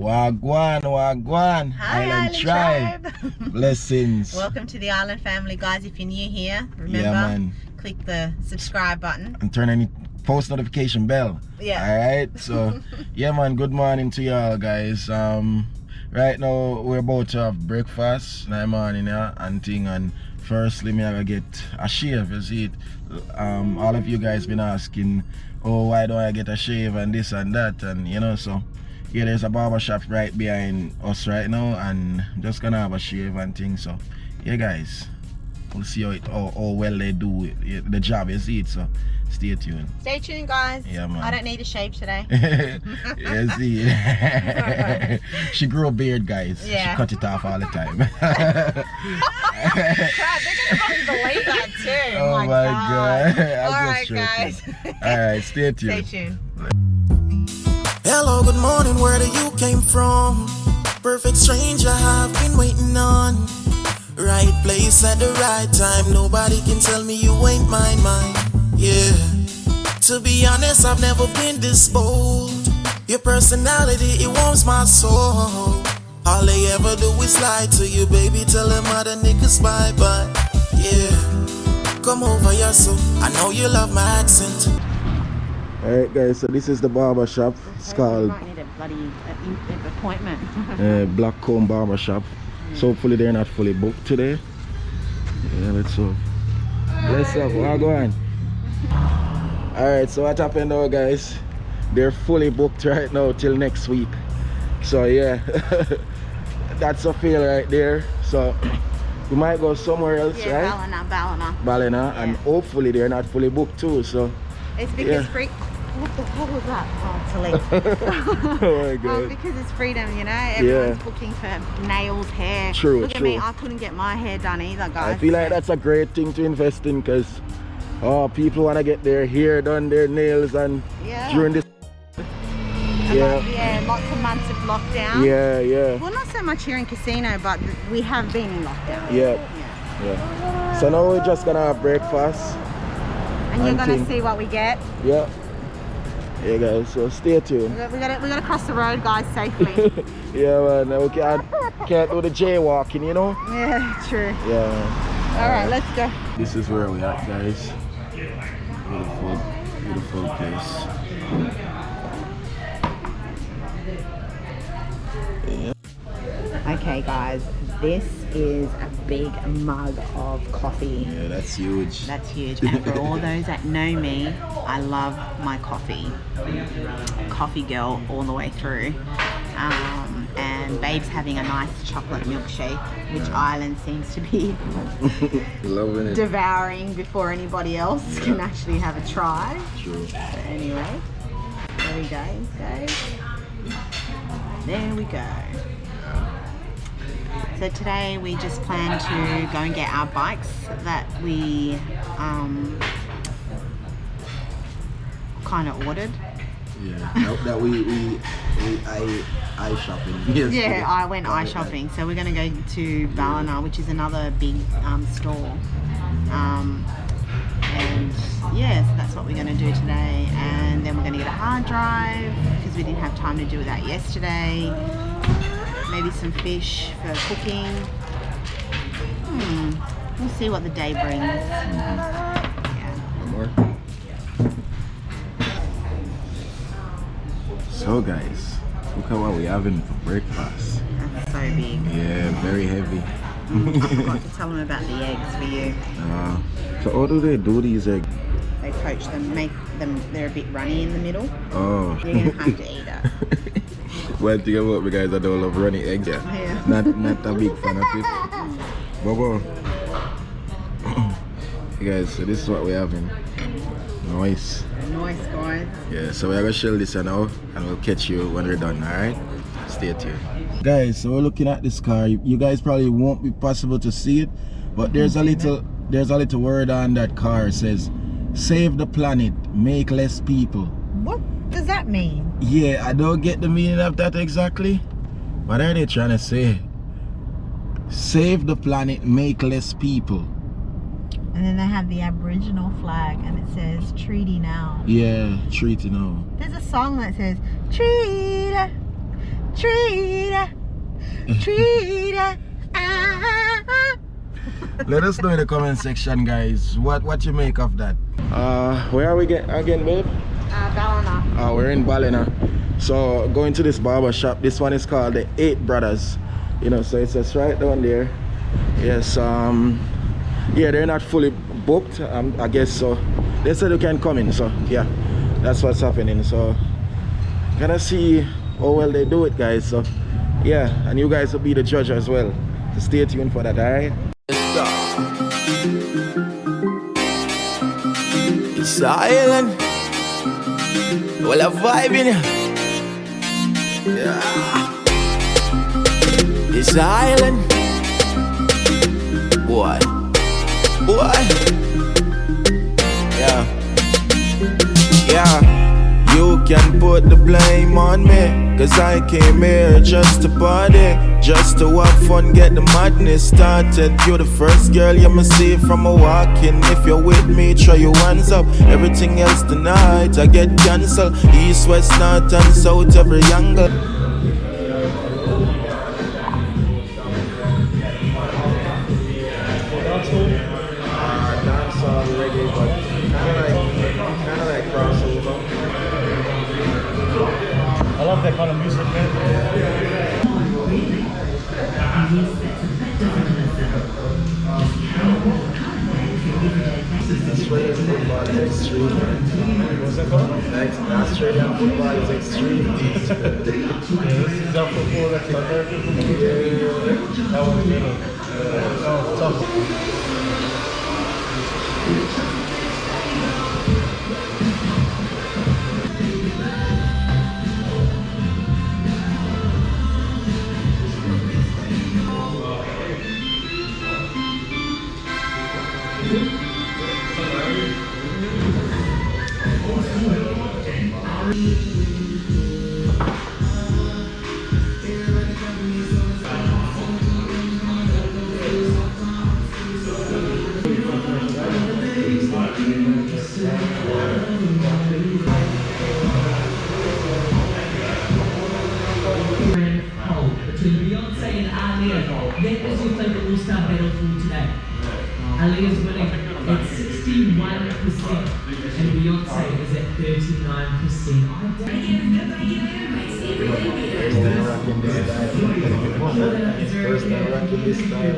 Wagwan, Wagwan. Hi, Island Tribe. Blessings. Welcome to the Island family, guys. If you're new here, remember, click the subscribe button. And turn any post notification bell. Yeah. Alright, so, yeah, man, good morning to y'all, guys. Right now, we're about to have breakfast in the morning, yeah, and thing. And firstly, me I gotta get a shave, you see it. All of you guys been asking, oh, why don't I get a shave and this and that, and you know, so yeah, there's a barber shop right behind us right now, and just gonna have a shave and things. So yeah, guys, we'll see how well they do the job, you see it. So stay tuned. Stay tuned, guys. Yeah, man. I don't need a shave today. Yeah, see. She grew a beard, guys. Yeah. She cut it off all the time. Crap, they're gonna probably believe that too. Oh my god. Alright, guys. Alright, stay tuned. Stay tuned. Hello, good morning, where do you came from? Perfect stranger I've been waiting on. Right place at the right time. Nobody can tell me you ain't mine. Yeah. To be honest, I've never been this bold. Your personality, it warms my soul. All they ever do is lie to you, baby. Tell them other niggas bye-bye. Yeah. Come over here, so I know you love my accent. Alright, guys, so this is the barber shop. It's called You might need a bloody appointment. Blackcomb Barbershop. So hopefully they're not fully booked today. Yeah, let's hope. Let's hope. We're going. Alright, so what happened now, guys? They're fully booked right now till next week. So yeah, that's a fail right there. So we might go somewhere else, Yeah, right? Ballina. Yeah. And hopefully they're not fully booked too. So It's because what the hell was that? Oh, it's a leak. oh my god. Because it's freedom, you know. Everyone's booking for nails, hair. True, Look at me, I couldn't get my hair done either, guys. I feel like that's a great thing to invest in, because people want to get their hair done, their nails, and during this lots of months of lockdown. Yeah. Well, not so much here in Casino, but we have been in lockdown. Yeah. So now we're just gonna have breakfast. And you're gonna see what we get. Yeah. Yeah, guys. So stay tuned. We gotta cross the road, guys, safely. Yeah, man. We can't do the jaywalking, you know. Yeah, true. Yeah. Man. All right, let's go. This is where we at, guys. Beautiful place. Yeah. Okay, guys, this is a big mug of coffee. Yeah, that's huge. That's huge. And for all those that know me, I love my coffee. Coffee girl all the way through. And Babe's having a nice chocolate milkshake, which Island seems to be loving it, devouring before anybody else can actually have a try. True. So anyway, there we go. There we go. So today we just plan to go and get our bikes that we kind of ordered. Yeah, that we eye shopping. Yes. Yeah, I went eye shopping. So we're going to go to Ballina, which is another big store. And yes, that's what we're going to do today. And then we're going to get a hard drive because we didn't have time to do that yesterday. Maybe some fish for cooking. We'll see what the day brings. Yeah. More. So guys, look at what we're having for breakfast. That's so big. Yeah, very heavy. I forgot to tell them about the eggs for you. So how do they do these eggs? They poach them, make them, they're a bit runny in the middle. Oh. You're going to have to eat it. One thing about me, guys, I don't love runny eggs. Yeah. Not a big fan of it. Bobo. Hey guys, so this is what we're having. Nice. Nice, guys. Yeah, so we're gonna shell this now and we'll catch you when we're done, alright? Stay tuned. Guys, so we're looking at this car. You guys probably won't be possible to see it, but there's a little word on that car. It says, "Save the planet, make less people." What does that mean? Yeah, I don't get the meaning of that exactly. What are they trying to say? Save the planet, make less people. And then they have the Aboriginal flag and it says treaty now. Yeah, treaty now. There's a song that says treaty treat her. Let us know in the comment section, guys, what you make of that. Where are we again, babe? Ballina. We're in Ballina. So going to this barber shop. This one is called the 8 Brothers. You know, so it's just right down there. Yes. Yeah, they're not fully booked. I guess so. They said you can come in. So yeah, that's what's happening. So gonna see how well they do it, guys. So yeah, and you guys will be the judge as well. So stay tuned for that. All right. It's the island. Well, a vibe in here. Yeah. It's the island. Boy. Yeah. You can put the blame on me, cause I came here just to party, just to have fun, get the madness started. You're the first girl you must see from a walk-in. If you're with me, try your hands up. Everything else tonight, I get cancelled. East, west, north and south, every angle. Dancehall, reggae, but kind of like crossover. I love that kind of music, man. Australian football is extreme. What's that called? Australian football is extreme. Yeah, this is our football, that's American football. That was good. That was tough. Between Beyonce and Aaliyah, that is your favourite all-star battle for today. Aaliyah's winning at 61% and Beyonce is at 39%. First time rocking this style.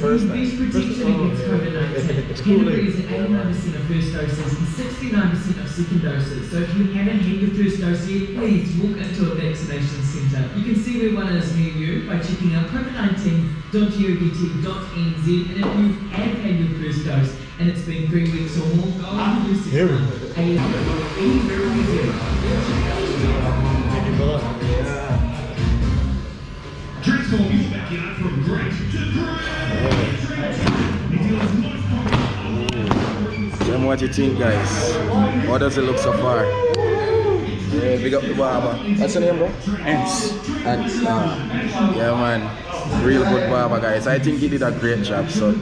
First best protection against COVID-19. Categories at 89% of first doses and 69% of second doses. So if you haven't had your first dose yet, please walk into a vaccination centre. You can see where one is near you by checking out covid19.govt.nz, and if you have had your first dose and it's been 3 weeks or more, go on to your second one. Transform your backyard from great to great. Tell me what you think, guys. How does it look so far? Yeah, big up the barber. What's your name, bro? Ants. Yeah, man. Real good barber, guys. I think he did a great job. So,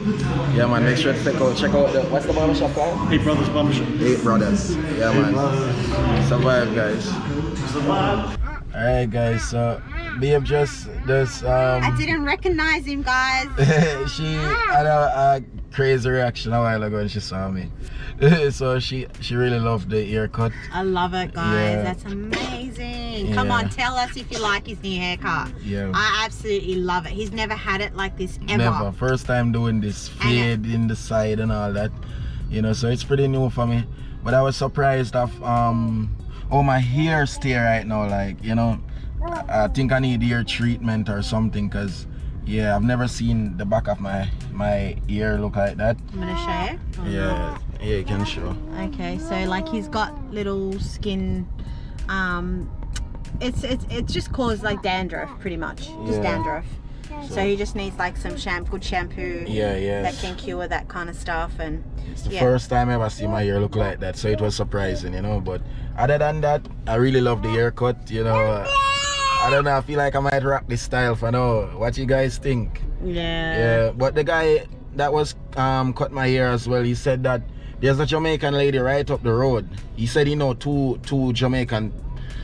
yeah, man. Make sure to check out the, what's the barber shop called? 8 Brothers Barbershop. 8 Brothers. Yeah, man. Survive, guys. Alright, guys. So, Babe just I didn't recognize him, guys. she had a crazy reaction a while ago when she saw me. So she really loved the haircut. I love it, guys. Yeah. That's amazing. Come on, tell us if you like his new haircut. Yeah. I absolutely love it. He's never had it like this ever. Never. First time doing this fade in the side and all that. You know, so it's pretty new for me. But I was surprised of oh, my hair stay right now, like, you know. I think I need ear treatment or something, because yeah, I've never seen the back of my ear look like that. I'm gonna show you. Yeah, you can show. Okay, so like he's got little skin, it's just caused like dandruff, pretty much, just dandruff. So he just needs like some good shampoo. Yeah. That can cure that kind of stuff. And it's the first time I ever see my hair look like that, so it was surprising, you know. But other than that, I really love the haircut, you know. I don't know, I feel like I might rock this style for now. What you guys think? Yeah, but the guy that was cut my hair as well, he said that there's a Jamaican lady right up the road. He said he know two Jamaican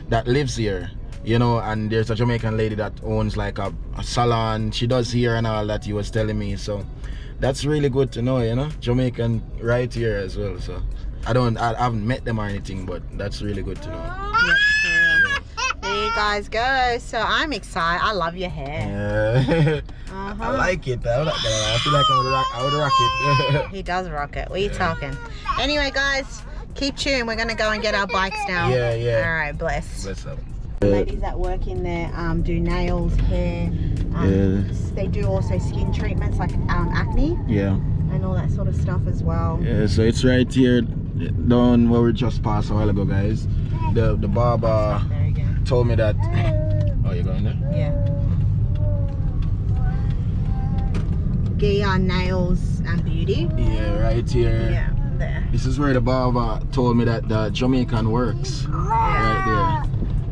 that lives here, you know, and there's a Jamaican lady that owns like a salon. She does hair and all that, he was telling me. So that's really good to know, you know, Jamaican right here as well. So I haven't met them or anything, but that's really good to know. Yeah. There you guys go. So I'm excited. I love your hair. Yeah. I like it. I feel like I would rock it. He does rock it. What are you talking? Anyway, guys, keep tuned. We're gonna go and get our bikes now. Yeah. All right, bless. Bless up. Ladies that work in there do nails, hair. They do also skin treatments like acne. Yeah. And all that sort of stuff as well. Yeah. So it's right here, down where we just passed a while ago, guys. The barber There you go. told me that. Oh, you're going there? Yeah. Gia Nails and Beauty. Yeah, right here. Yeah, there. This is where the barber told me that the Jamaican works. Right there.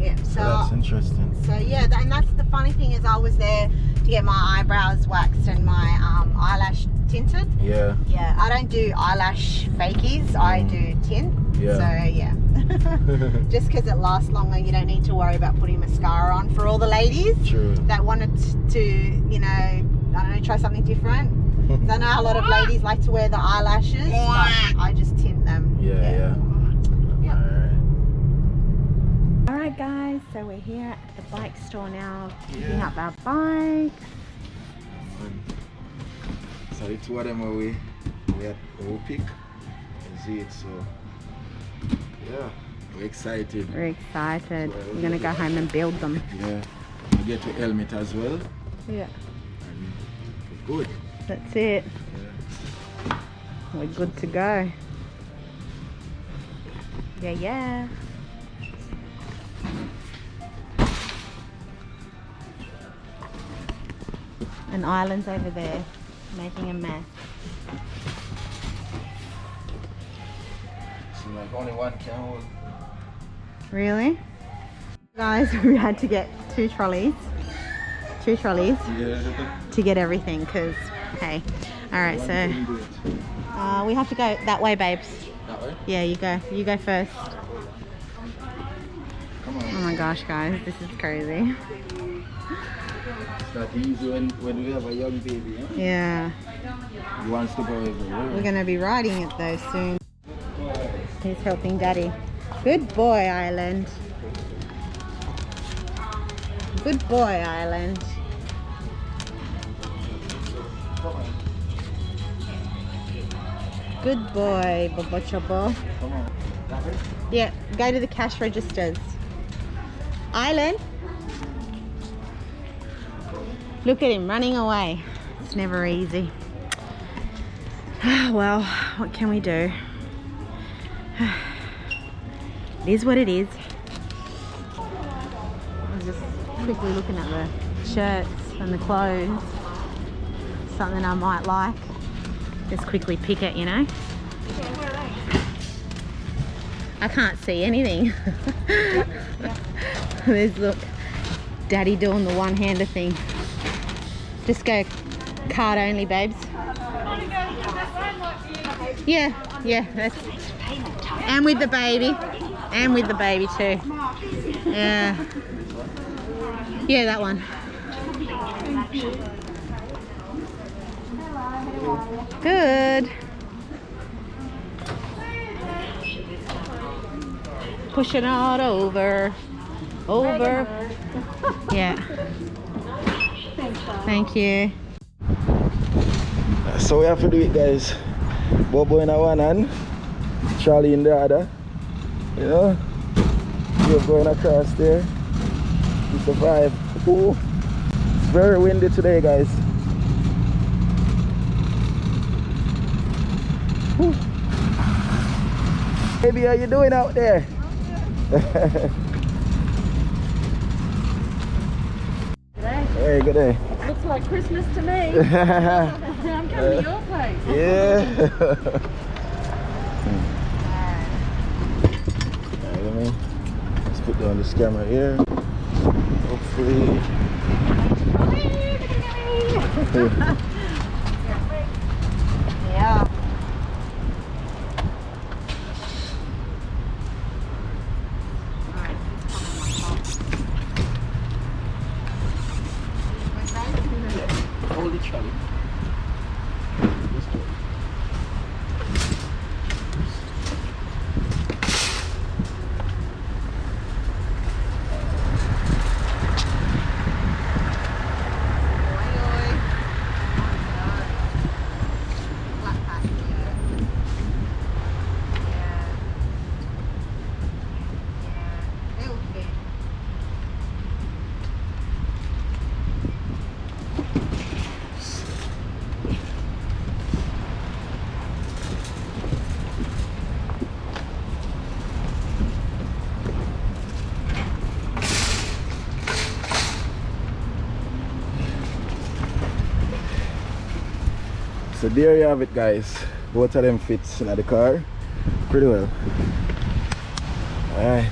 Yeah, So that's interesting. So yeah, and that's the funny thing is I was there to get my eyebrows waxed and my eyelash tinted. Yeah. Yeah, I don't do eyelash fakies. I do tint. Yeah. So yeah. Just because it lasts longer, you don't need to worry about putting mascara on for all the ladies True. that wanted to, you know, I don't know, try something different. 'Cause I know a lot of ladies like to wear the eyelashes, but I just tint them. Yeah. Alright guys, so we're here at the bike store now, picking up our bikes. So it's whatever we pick and see it. So yeah, we're excited. We're excited. We're gonna go home and build them. Yeah, we get to helmet as well. Yeah. And we're good. That's it. Yeah. We're good to go. Yeah. And Island's over there making a mess. So like only one can hold. Really? Guys, we had to get two trolleys Yeah. to get everything because, hey. Alright, so we have to go that way, babes. That way? Yeah, you go first. Come on. Oh my gosh, guys, this is crazy. It's not easy when we have a young baby, huh? Yeah. He wants to go everywhere. We're gonna be riding it though soon. He's helping Daddy. Good boy, Island. Good boy, Island. Good boy, Bobo Chobo. Come on. That way? Yeah, go to the cash registers. Island. Look at him running away. It's never easy. Well, what can we do? It is what it is. I'm just quickly looking at the shirts and the clothes. Something I might like. Just quickly pick it, you know. I can't see anything. There's, look, Daddy doing the one-hander thing. Just go card only, babes. Yeah, that's, and with the baby too. Yeah, that one. Good. Pushing it over. Yeah. Thank you. So we have to do it, guys. Bobo in one hand, Charlie in the other. You know, we're going across there to survive. Ooh. It's very windy today, guys. Ooh. Baby, how you doing out there? Hey, good day. Looks like Christmas to me. I'm coming to your place. Yeah. Alright, let me let's put down this camera here. Hopefully. Yeah. So there you have it, guys. Both of them fits in the car pretty well. Alright.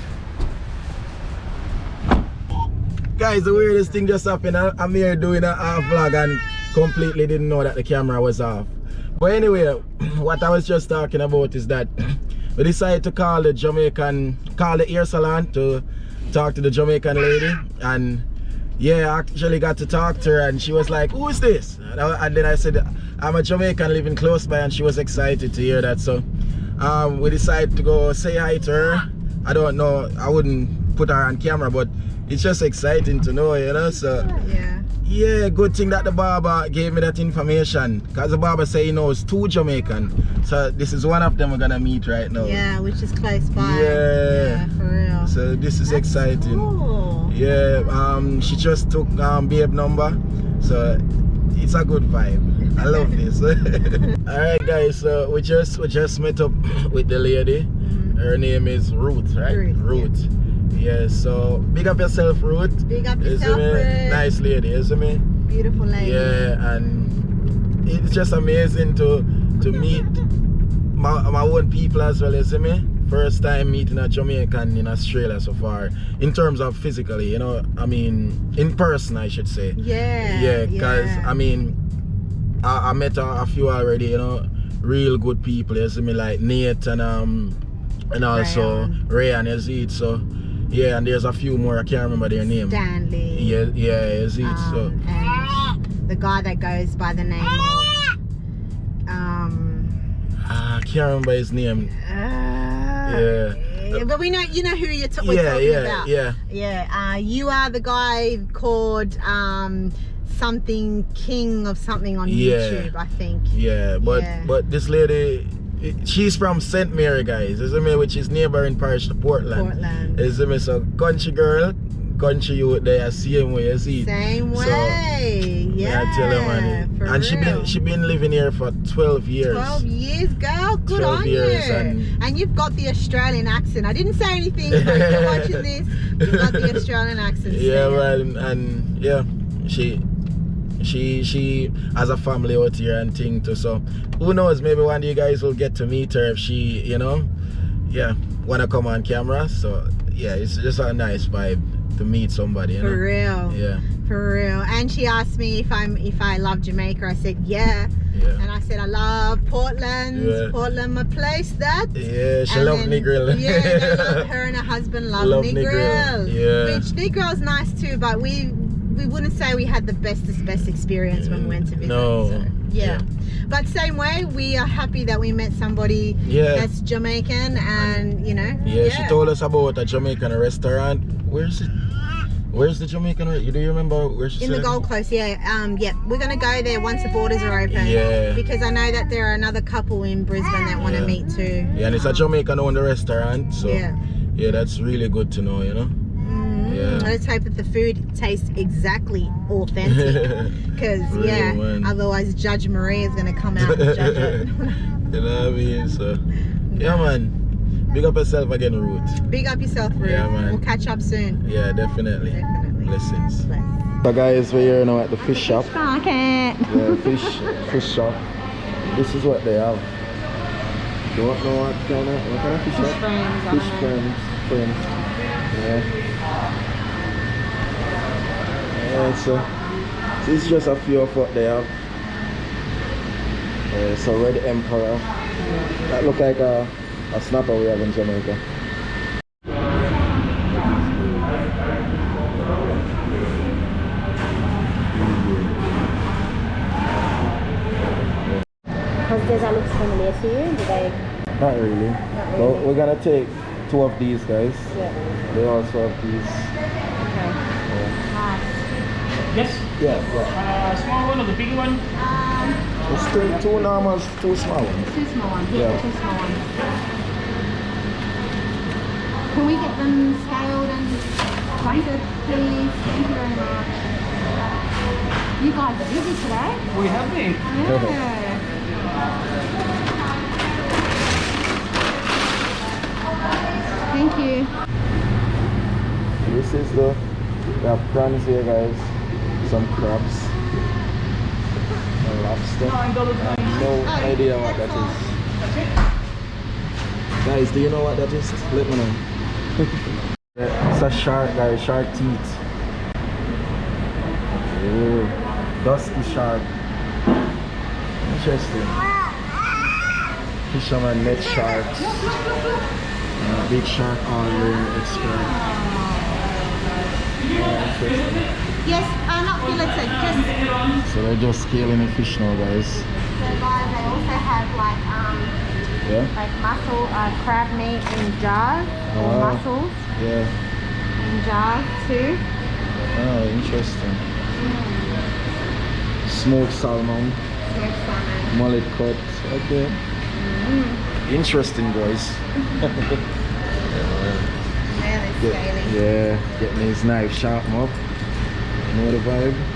Guys, the weirdest thing just happened. I'm here doing a half vlog and completely didn't know that the camera was off. But anyway, what I was just talking about is that we decided to call the hair salon to talk to the Jamaican lady. And yeah, I actually got to talk to her and she was like, who is this? And then I said, I'm a Jamaican living close by, and she was excited to hear that. So we decided to go say hi to her. I don't know, I wouldn't put her on camera, but it's just exciting to know, you know. So yeah, good thing that the barber gave me that information, because the barber say he knows 2 Jamaican. So this is one of them we're gonna meet right now. Yeah, which is close by. Yeah, for real. So this is exciting. Cool. Yeah, she just took babe number, so it's a good vibe. I love this. Alright guys, so we just met up with the lady. Her name is Ruth, right? Ruth. Yeah, so big up yourself, Ruth. Big up yourself, Ruth. Nice lady, isn't me? Beautiful lady. Yeah, and it's just amazing to meet my own people as well, isn't me? First time meeting a Jamaican in Australia so far, in terms of physically, you know, I mean, in person I should say. Yeah, because I mean, I met a few already, you know, real good people, you see me, like Nate and also Rayan, you see it. So yeah, and there's a few more, I can't remember their name. Stanley. Yeah, you see it. So and the guy that goes by the name of I can't remember his name. Yeah. But we know, you know who we're talking about. Yeah. You are the guy called something King of something on YouTube, I think. Yeah, but this lady, she's from St. Mary, guys, isn't it? Which is neighboring parish to Portland. Isn't it? So country girl, country youth, they are same way, you see. Same way. Yeah. I tell you, man. And she been living here for 12 years. 12 years, girl. Good on you. And you've got the Australian accent. I didn't say anything, but if you're watching this, you've got the Australian accent. Yeah, man, and yeah, she has a family out here and thing too. So who knows? Maybe one of you guys will get to meet her if she, you know, wanna come on camera. So yeah, it's just a nice vibe to meet somebody. You know? For real. Yeah. For real. And she asked me if I love Jamaica. I said yeah. And I said I love Portland. Portland, my place. That. Yeah, she loves Negril. Yeah, her and her husband love Negril. Yeah. Which Negril's nice too, but we wouldn't say we had the best experience when we went to visit. No. So, yeah. But same way, we are happy that we met somebody that's Jamaican, and you know. Yeah, she told us about a Jamaican restaurant. Where's it? Where's the Jamaican? Do you remember where she said? In the Gold Coast, yeah. We're gonna go there once the borders are open. Yeah. Because I know that there are another couple in Brisbane that want to meet too. Yeah, and it's a Jamaican-owned restaurant, so yeah, that's really good to know, you know. Yeah. Let's hope that the food tastes exactly authentic. Because otherwise Judge Maria is gonna come out and judge it. You know what I mean? So yeah, man. Big up yourself again, Ruth. Big up yourself, Ruth. Yeah, man. We'll catch up soon. Yeah, definitely. Blessings. So guys, we're here now at the fish shop. Market. Yeah, fish shop. This is what they have. Don't know what kind of fish shop? Fish frames. Yeah, so this is just a few of what they have. So Red Emperor. That look like a snapper we have in Jamaica. Does that look familiar to you? Do they? Not really. Well, we're gonna take 2 of these guys. Yeah. They also have these. Okay. Nice. Yes? Yeah. Small one or the big one? It's 2 normals, 2 small ones. 2 small ones. Yeah. 2 small ones. Can we get them scaled and plated, please? Thank you very much. You guys are busy today. We have been. Yeah. Thank you. This is we have prawns here, guys. Some crabs. lobster. I have no idea what that is. Guys, do you know what that is? Let me know. It's a shark, guys, shark teeth. Ooh, dusky shark. Interesting. Fisherman net sharks. Big shark on expert. Interesting. Yes, not filleted, just So they're just scaling the fish now, guys. so guys, they also have Yeah? like mussel, crab meat in jars, or mussels Yeah. in jars too. Oh, interesting. Smoked salmon, Smoked salmon. mullet cut. Okay. Interesting, guys. Really scaly. Yeah, getting his knife sharp up. You know the vibe?